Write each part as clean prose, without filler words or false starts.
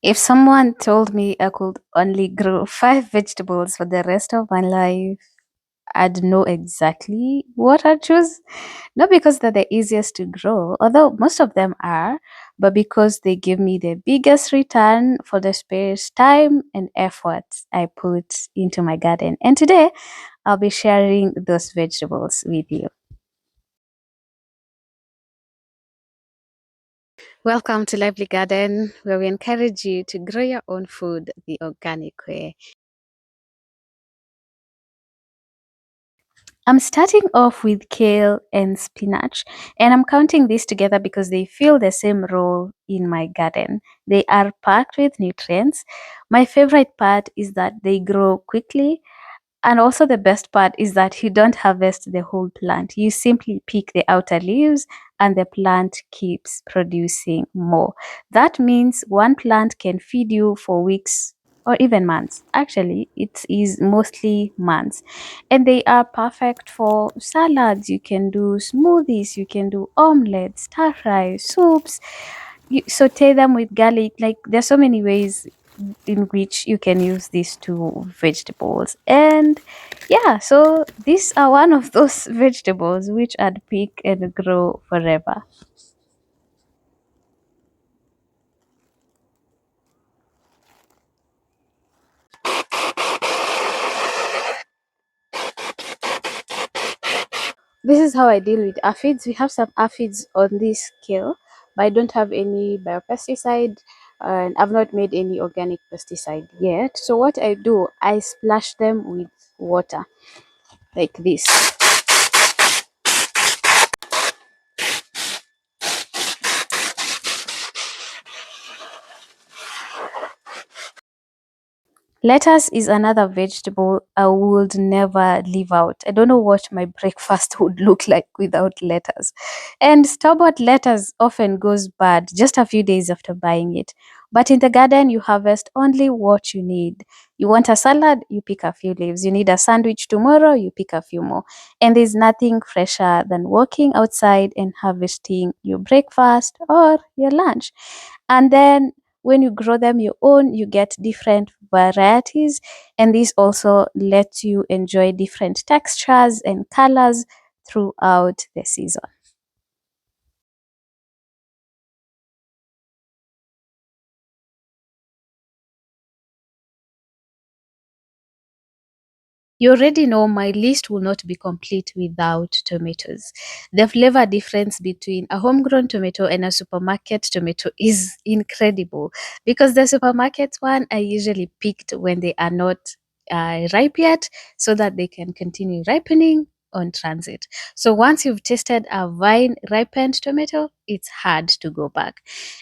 If someone told me I could only grow five vegetables for the rest of my life, I'd know exactly what I'd choose. Not because they're the easiest to grow, although most of them are, but because they give me the biggest return for the space, time, and effort I put into my garden. And today, I'll be sharing those vegetables with you. Welcome to Lively Garden, where we encourage you to grow your own food the organic way. I'm starting off with kale and spinach, and I'm counting these together because they fill the same role in my garden. They are packed with nutrients. My favorite part is that they grow quickly, and also the best part is that you don't harvest the whole plant. You simply pick the outer leaves and the plant keeps producing more. That means one plant can feed you for weeks or even months. Actually, it is mostly months. And they are perfect for salads. You can do smoothies, you can do omelets, stir fry, soups. You saute them with garlic. Like there's so many ways in which you can use these two vegetables. And yeah, so these are one of those vegetables which I'd pick and grow forever. This is how I deal with aphids. We have some aphids on this scale, but I don't have any biopesticide and I've not made any organic pesticide yet. So what I do, I splash them with water like this. Lettuce is another vegetable I would never leave out. I don't know what my breakfast would look like without lettuce. And store-bought lettuce often goes bad just a few days after buying it. But in the garden, you harvest only what you need. You want a salad, you pick a few leaves. You need a sandwich tomorrow, you pick a few more. And there's nothing fresher than walking outside and harvesting your breakfast or your lunch. And then when you grow them your own, you get different varieties, and this also lets you enjoy different textures and colors throughout the season. You already know my list will not be complete without tomatoes. The flavor difference between a homegrown tomato and a supermarket tomato is incredible, because the supermarket one I usually picked when they are not ripe yet, so that they can continue ripening on transit. So once you've tasted a vine ripened tomato, it's hard to go back.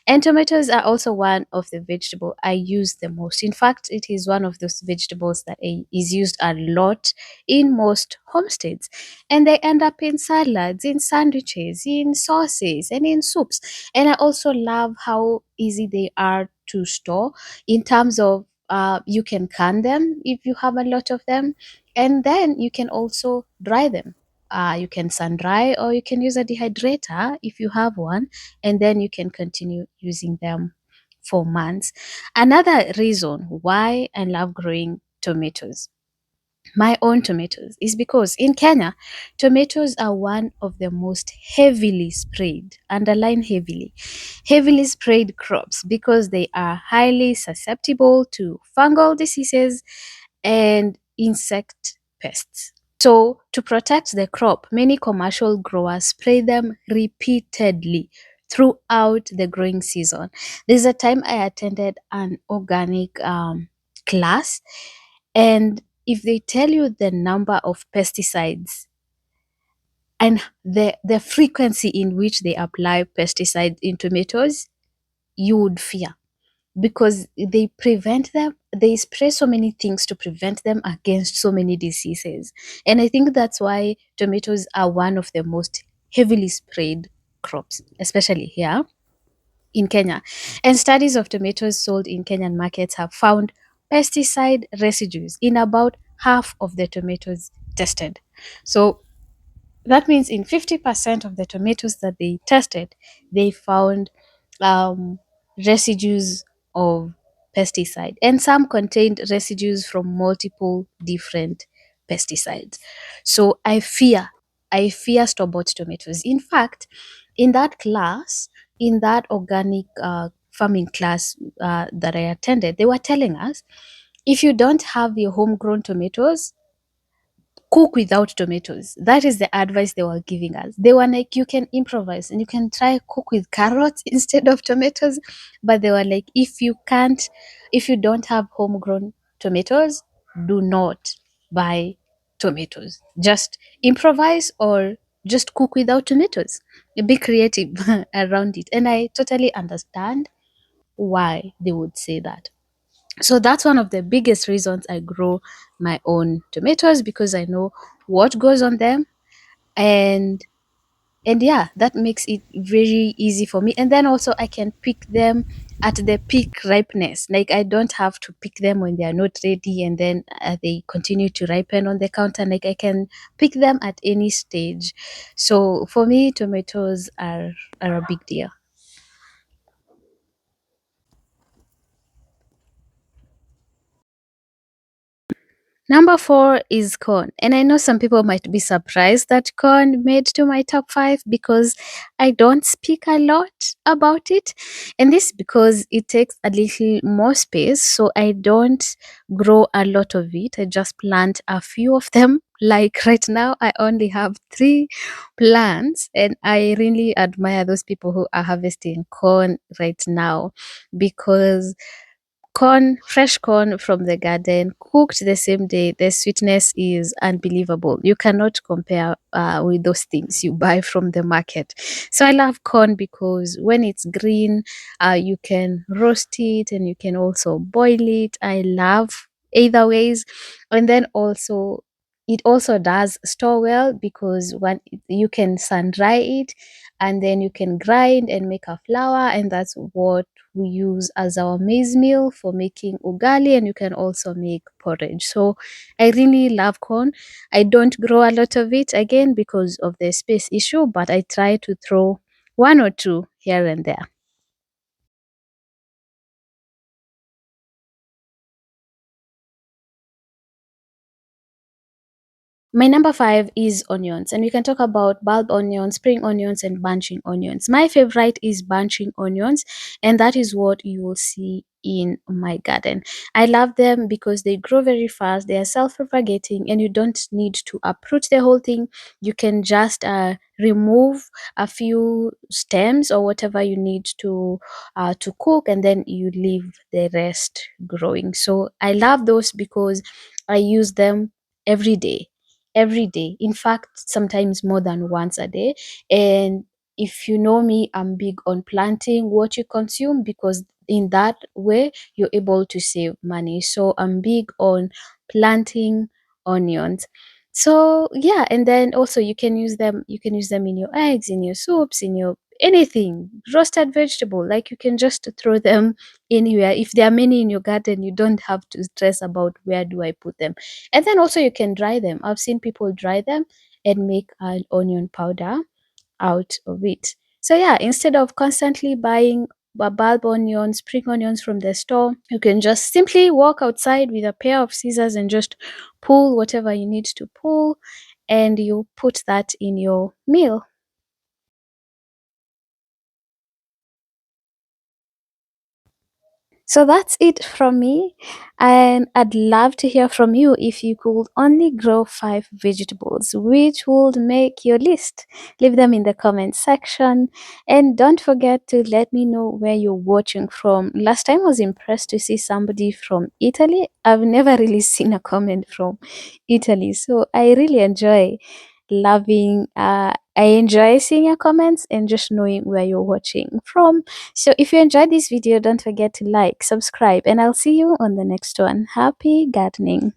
And tomatoes are also one of the vegetable I use the most. In fact, it is one of those vegetables that is used a lot in most homesteads. And they end up in salads, in sandwiches, in sauces, and in soups. And I also love how easy they are to store in terms of you can can them if you have a lot of them, and then you can also dry them. You can sun dry, or you can use a dehydrator if you have one, and then you can continue using them for months. Another reason why I love growing tomatoes, my own tomatoes, is because in Kenya, tomatoes are one of the most heavily sprayed, underline heavily sprayed crops, because they are highly susceptible to fungal diseases and insect pests. So, to protect the crop, many commercial growers spray them repeatedly throughout the growing season. There's a time I attended an organic class, and if they tell you the number of pesticides and the frequency in which they apply pesticides in tomatoes, you would fear, because they prevent them, they spray so many things to prevent them against so many diseases. And I think that's why tomatoes are one of the most heavily sprayed crops, especially here in Kenya. And studies of tomatoes sold in Kenyan markets have found pesticide residues in about half of the tomatoes tested. So that means in 50% of the tomatoes that they tested, they found um, residues of pesticide, and some contained residues from multiple different pesticides. So I fear store-bought tomatoes. In fact, in that class, in that organic farming class that I attended, they were telling us, if you don't have your homegrown tomatoes, cook without tomatoes. That is the advice they were giving us. They were like, you can improvise and you can try cook with carrots instead of tomatoes. But they were like, if you don't have homegrown tomatoes, do not buy tomatoes. Just improvise or just cook without tomatoes. Be creative around it. And I totally understand why they would say that. So that's one of the biggest reasons I grow my own tomatoes, because I know what goes on them. And and yeah, that makes it very easy for me. And then also I can pick them at the peak ripeness. Like, I don't have to pick them when they are not ready and then they continue to ripen on the counter. Like, I can pick them at any stage. So for me, tomatoes are a big deal. Number four is corn. And I know some people might be surprised that corn made to my top five, because I don't speak a lot about it. And this because it takes a little more space. So I don't grow a lot of it. I just plant a few of them. Like right now, I only have three plants. And I really admire those people who are harvesting corn right now, because fresh corn from the garden, cooked the same day, the sweetness is unbelievable. You cannot compare with those things you buy from the market. So I love corn because when it's green, you can roast it and you can also boil it. I love either ways. And then also, it also does store well, because you can sun dry it and then you can grind and make a flour, and that's what we use as our maize meal for making ugali, and you can also make porridge. So I really love corn. I don't grow a lot of it, again because of the space issue, but I try to throw one or two here and there. My number five is onions, and we can talk about bulb onions, spring onions, and bunching onions. My favorite is bunching onions, and that is what you will see in my garden. I love them because they grow very fast, they are self propagating, and you don't need to uproot the whole thing. You can just remove a few stems or whatever you need to cook, and then you leave the rest growing. So I love those because I use them every day, every day. In fact, sometimes more than once a day. And if you know me, I'm big on planting what you consume, because in that way you're able to save money. So I'm big on planting onions. So yeah, and then also you can use them in your eggs, in your soups, in your anything, roasted vegetable. Like, you can just throw them anywhere. If there are many in your garden, you don't have to stress about where do I put them. And then also you can dry them. I've seen people dry them and make an onion powder out of it. So yeah, instead of constantly buying bulb onions, spring onions from the store, you can just simply walk outside with a pair of scissors and just pull whatever you need to pull, and you put that in your meal. So that's it from me. And I'd love to hear from you. If you could only grow five vegetables, which would make your list? Leave them in the comment section. And don't forget to let me know where you're watching from. Last time I was impressed to see somebody from Italy. I've never really seen a comment from Italy. So I really I enjoy seeing your comments and just knowing where you're watching from. So if you enjoyed this video, don't forget to like, subscribe, and I'll see you on the next one. Happy gardening.